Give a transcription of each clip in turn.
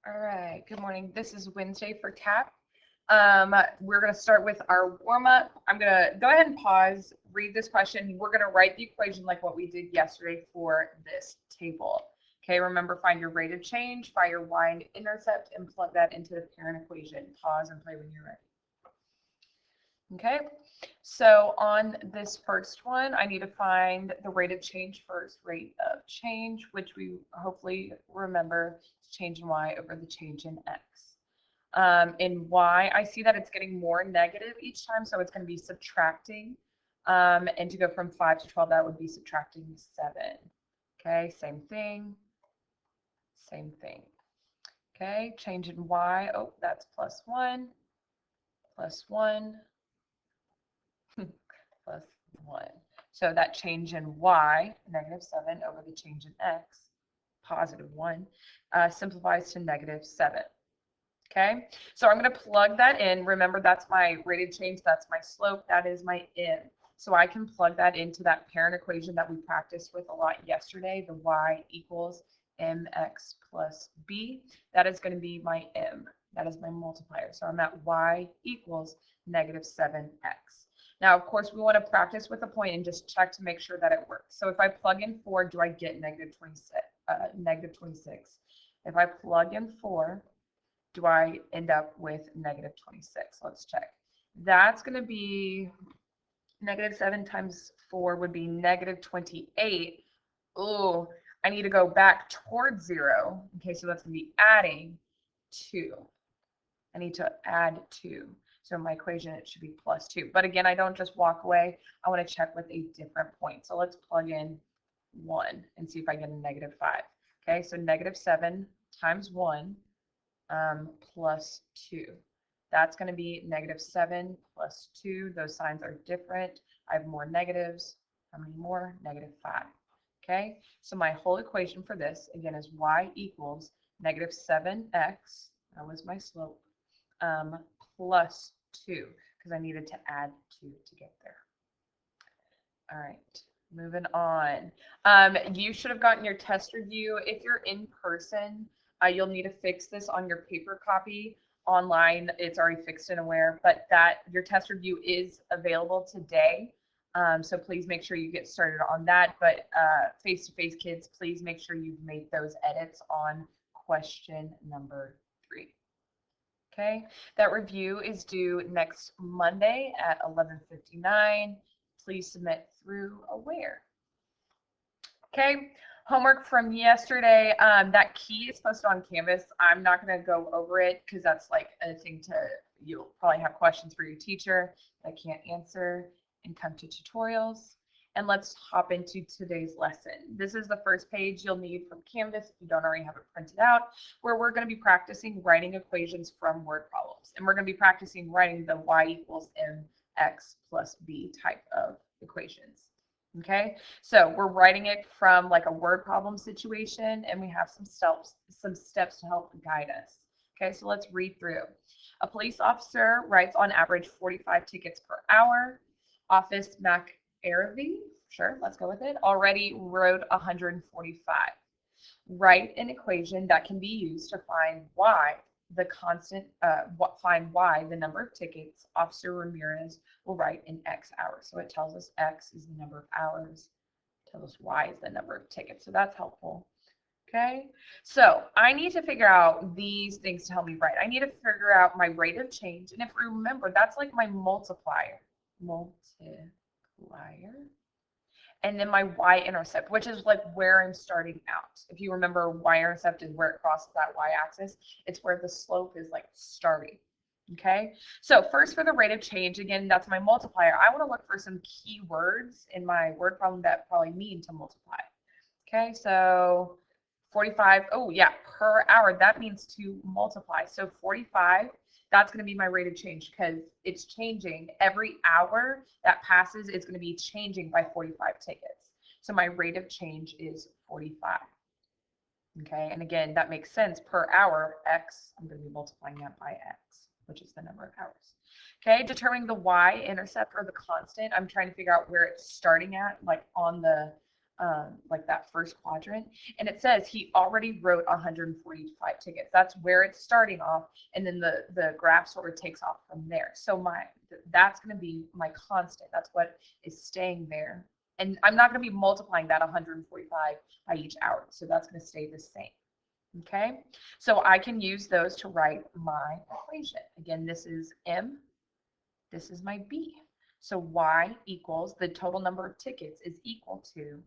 All right, good morning. This is Wednesday for KAP. We're going to start with our warm up. I'm going to go ahead and pause, read this question. We're going to write the equation like what we did yesterday for this table. Okay, remember, find your rate of change, find your y-intercept, and plug that into the parent equation. Pause and play when you're ready. Okay, so on this first one, I need to find the rate of change first, rate of change, which we hopefully remember is change in y over the change in x. In y, I see that it's getting more negative each time, so it's going to be subtracting. And to go from 5 to 12, that would be subtracting 7. Okay, same thing, same thing. Okay, change in y, oh, that's plus 1, plus 1. Plus 1. So that change in y, negative 7, over the change in x, positive 1, simplifies to negative 7. Okay, so I'm going to plug that in. Remember, that's my rated change, that's my slope, that is my m. So I can plug that into that parent equation that we practiced with a lot yesterday, the y equals mx plus b. That is going to be my m. That is my multiplier. So I'm at y equals negative 7x. Now, of course, we want to practice with a point and just check to make sure that it works. So if I plug in 4, do I get negative 26? If I plug in 4, do I end up with negative 26? Let's check. That's going to be negative 7 times 4 would be negative 28. Oh, I need to go back towards 0. Okay, so that's going to be adding 2. I need to add 2. So in my equation, it should be plus 2. But again, I don't just walk away. I want to check with a different point. So let's plug in 1 and see if I get a negative 5. Okay, so negative 7 times 1 plus 2. That's going to be negative 7 plus 2. Those signs are different. I have more negatives. How many more? Negative 5. Okay, so my whole equation for this, again, is y equals negative 7x, that was my slope, plus 2, because I needed to add 2 to get there. All right, moving on. You should have gotten your test review. If you're in person, you'll need to fix this on your paper copy. Online, it's already fixed and aware, but that your test review is available today. So please make sure you get started on that. But face-to-face kids, please make sure you've made those edits on question number 3. Okay, that review is due next Monday at 11:59. Please submit through Aware. Okay, homework from yesterday. That key is posted on Canvas. I'm not going to go over it because that's like a thing you'll probably have questions for your teacher that can't answer and come to tutorials. And let's hop into today's lesson. This is the first page you'll need from Canvas if you don't already have it printed out, where we're going to be practicing writing equations from word problems. And we're going to be practicing writing the y equals mx plus b type of equations. Okay, so we're writing it from like a word problem situation, and we have some steps to help guide us. Okay, so let's read through. A police officer writes on average 45 tickets per hour. Office McArvey, sure, let's go with it, already wrote 145. Write an equation that can be used to find y, find y, the number of tickets Officer Ramirez will write in X hours. So it tells us X is the number of hours, tells us Y is the number of tickets. So that's helpful. Okay, so I need to figure out these things to help me write. I need to figure out my rate of change. And if you remember, that's like my multiplier. And then my y-intercept, which is like where I'm starting out. If you remember, y-intercept is where it crosses that y-axis. It's where the slope is like starting. Okay, so first for the rate of change, again, that's my multiplier. I want to look for some key words in my word problem that probably mean to multiply. Okay, so 45, oh yeah, per hour, that means to multiply. So 45, that's going to be my rate of change because it's changing every hour that passes. It's going to be changing by 45 tickets. So my rate of change is 45. Okay, and again, that makes sense. Per hour, x, I'm going to be multiplying that by x, which is the number of hours. Okay, determining the y-intercept or the constant, I'm trying to figure out where it's starting at, like on the like that first quadrant, and it says he already wrote 145 tickets. That's where it's starting off, and then the graph sort of takes off from there. So that's going to be my constant. That's what is staying there, and I'm not going to be multiplying that 145 by each hour, so that's going to stay the same. Okay, so I can use those to write my equation. Again, this is M, this is my B. So Y equals the total number of tickets is equal to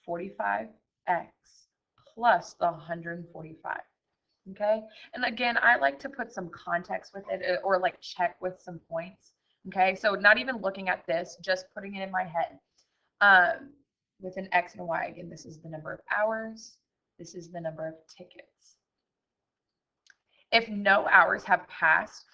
45x plus the 145. Okay, and again, I like to put some context with it or like check with some points. Okay, so not even looking at this, just putting it in my head. With an X and a Y, again, this is the number of hours, this is the number of tickets. If no hours have passed,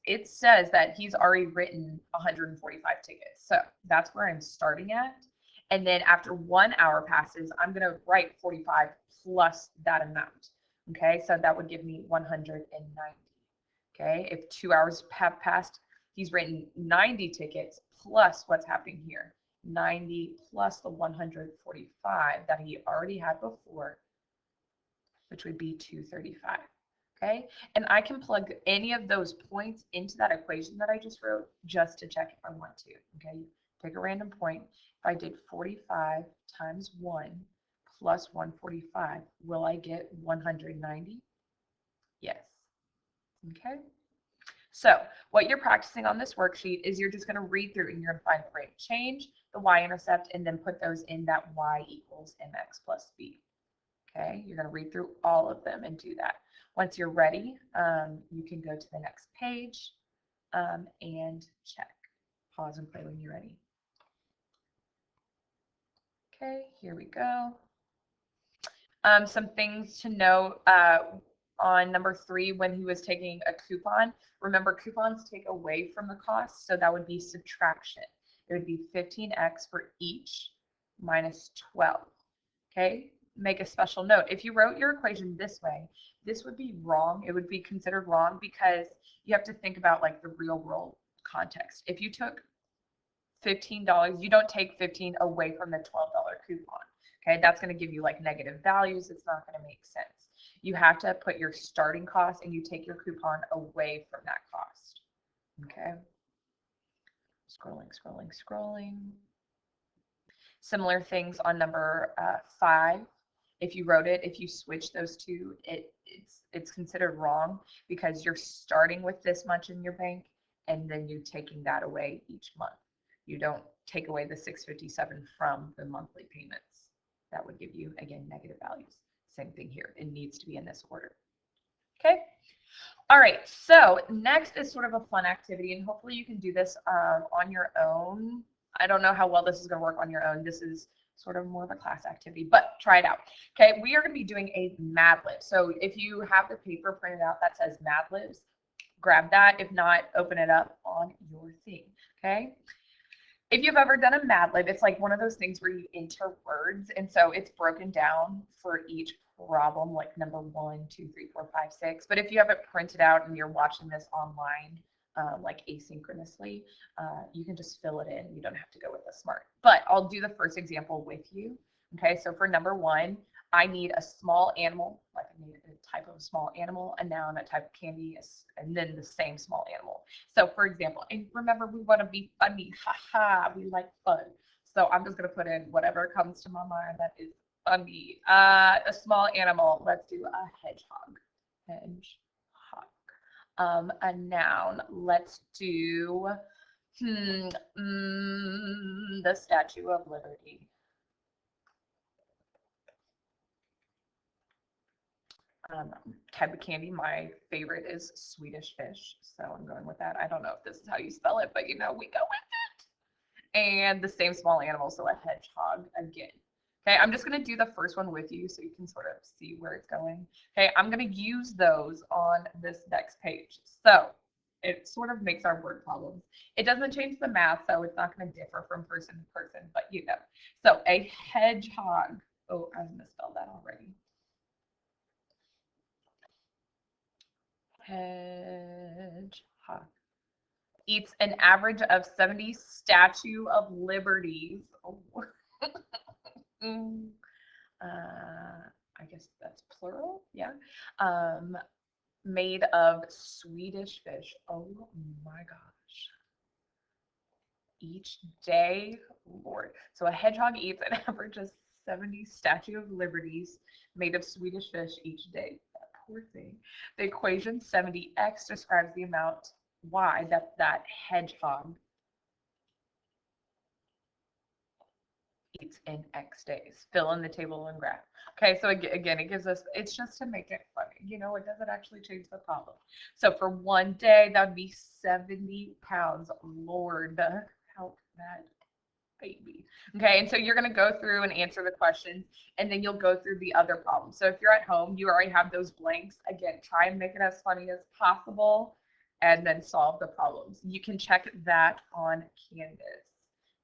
it says that he's already written 145 tickets. So that's where I'm starting at. And then after 1 hour passes, I'm going to write 45 plus that amount. Okay, so that would give me 190. Okay, if 2 hours have passed, he's written 90 tickets plus what's happening here. 90 plus the 145 that he already had before, which would be 235. Okay, and I can plug any of those points into that equation that I just wrote just to check if I want to. Okay, pick a random point. If I did 45 times 1 plus 145, will I get 190? Yes. Okay. So what you're practicing on this worksheet is you're just going to read through and you're going to find the rate of change, the y-intercept, and then put those in that y equals mx plus b. Okay, you're going to read through all of them and do that. Once you're ready, you can go to the next page and check. Pause and play when you're ready. Okay, here we go. Some things to note on number 3 when he was taking a coupon. Remember, coupons take away from the cost, so that would be subtraction. It would be 15x for each minus 12. Okay, make a special note. If you wrote your equation this way, this would be wrong. It would be considered wrong because you have to think about like the real world context. If you took $15, you don't take 15 away from the $12 coupon. Okay, that's going to give you like negative values. It's not going to make sense. You have to put your starting cost and you take your coupon away from that cost. Okay, scrolling. Similar things on number 5. If you wrote it, if you switch those two, it's considered wrong because you're starting with this much in your bank and then you're taking that away each month. You don't take away the $657 from the monthly payments. That would give you, again, negative values. Same thing here. It needs to be in this order. Okay. All right. So next is sort of a fun activity, and hopefully you can do this on your own. I don't know how well this is going to work on your own. This is sort of more of a class activity, but try it out. Okay. We are going to be doing a Mad Lib. So if you have the paper printed out that says Mad Libs, grab that. If not, open it up on your thing. Okay. If you've ever done a Mad Lib, it's like one of those things where you enter words, and so it's broken down for each problem, like number 1, 2, 3, 4, 5, 6. But if you have it printed out and you're watching this online, like asynchronously, you can just fill it in. You don't have to go with a smart. But I'll do the first example with you. Okay, so for number 1, I need a small animal, like I need a type of small animal, a noun, a type of candy, and then the same small animal. So for example, and remember, we want to be funny, haha, we like fun. So I'm just going to put in whatever comes to my mind that is funny. A small animal, let's do a hedgehog. Hedgehog. A noun, let's do the Statue of Liberty. Type of candy, my favorite is Swedish fish, so I'm going with that. I don't know if this is how you spell it, but you know, we go with it. And the same small animal, so a hedgehog again. Okay, I'm just going to do the first one with you so you can sort of see where it's going. Okay, I'm going to use those on this next page. So it sort of makes our word problems. It doesn't change the math, so it's not going to differ from person to person, but you know. So a hedgehog. Oh, I misspelled that already. Hedgehog eats an average of 70 Statue of Liberties. Oh. Mm, I guess that's plural. Yeah. Um, made of Swedish fish. Oh my gosh. Each day, Lord. So a hedgehog eats an average of 70 Statue of Liberties made of Swedish fish each day. That poor thing. The equation 70x describes the amount y that hedgehog eats in X days. Fill in the table and graph. Okay, so again, it gives us, it's just to make it funny. You know, it doesn't actually change the problem. So for one day, that would be 70 pounds. Lord, help that baby. Okay, and so you're going to go through and answer the questions, and then you'll go through the other problems. So if you're at home, you already have those blanks. Again, try and make it as funny as possible, and then solve the problems. You can check that on Canvas.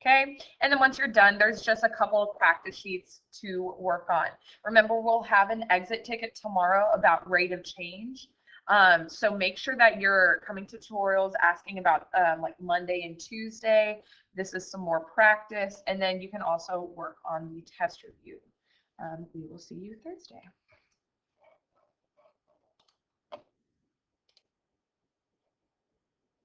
Okay, and then once you're done, there's just a couple of practice sheets to work on. Remember, we'll have an exit ticket tomorrow about rate of change. So make sure that you're coming to tutorials asking about like Monday and Tuesday. This is some more practice, and then you can also work on the test review. We will see you Thursday.